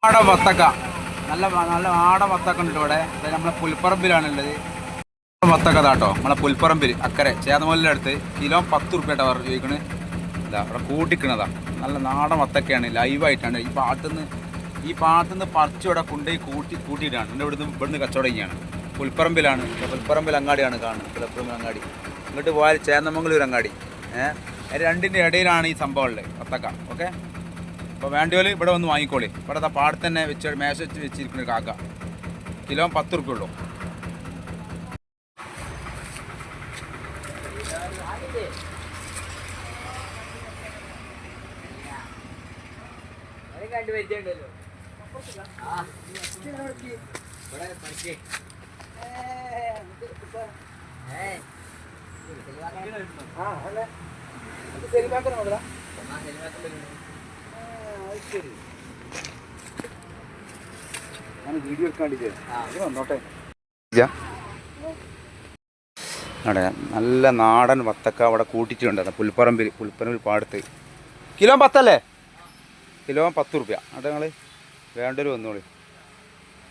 ആട വത്തക്ക നല്ല നല്ല ആട വത്തക്ക ഉണ്ട് ഇവിടെ. നമ്മളെ പുൽപ്പറമ്പിലാണുള്ളത്. വത്തക്ക കേട്ടോ നമ്മളെ പുൽപ്പറമ്പിൽ അക്കരെ ചേതമലിൻ്റെ അടുത്ത് കിലോ 10 റുപ്യ അവർ ചോദിക്കണേ. ഇതാ ഇവിടെ കൂട്ടിക്കണതാ. നല്ല നാടൻ വത്തക്കയാണ്. ലൈവായിട്ടാണ് ഈ പാടത്തുനിന്ന് പറിച്ച് ഇവിടെ കൊണ്ടുപോയി കൂട്ടിയിട്ടാണ് എൻ്റെ ഇവിടുന്ന് കച്ചവടം ചെയ്യാണ്. പുൽപ്പറമ്പിലാണ്. പുൽപ്പറമ്പിൽ അങ്ങാടിയാണ് കാണുന്നത്. പുൽപ്പറമ്പിൽ അങ്ങാടി ഇങ്ങോട്ട് പോയാൽ ചേന്നമംഗലൂർ അങ്ങാടി. രണ്ടിൻ്റെ ഇടയിലാണ് ഈ സംഭവം ഉള്ളത് വത്തക്ക. ഓക്കെ, അപ്പോൾ വേണ്ടിയോല് ഇവിടെ വന്ന് വാങ്ങിക്കോളി. ഇവിടെ പാടത്ത് തന്നെ മേശ വെച്ചിരിക്കുന്ന കാക്ക. കിലോ 10 റുപ്യ ഉള്ളൂ. വീഡിയോ എടുക്കാണ്ടിട്ടേ അവിടെ നല്ല നാടൻ വത്തക്ക അവിടെ കൂട്ടിയിട്ടുണ്ട്. പുൽപ്പറമ്പിൽ പാടത്ത് കിലോ 10 അല്ലേ? കിലോ 10 റുപ്യ. അവിടെ ഞങ്ങൾ വേണ്ടൊരു വന്നോളി.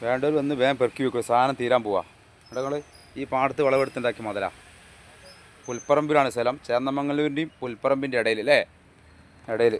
വേണ്ടൊരു വന്ന് വേഗം പെറുക്കി വെക്കും. സാധനം തീരാൻ പോവാ. അവിടെ ഞങ്ങൾ ഈ പാടത്ത് വിളവെടുത്തുണ്ടാക്കി മുതലാ. പുൽപ്പറമ്പിലാണ് സ്ഥലം. ചേന്നമംഗലൂരിൻ്റെയും പുൽപ്പറമ്പിൻ്റെ ഇടയിൽ അല്ലേ? ഇടയിൽ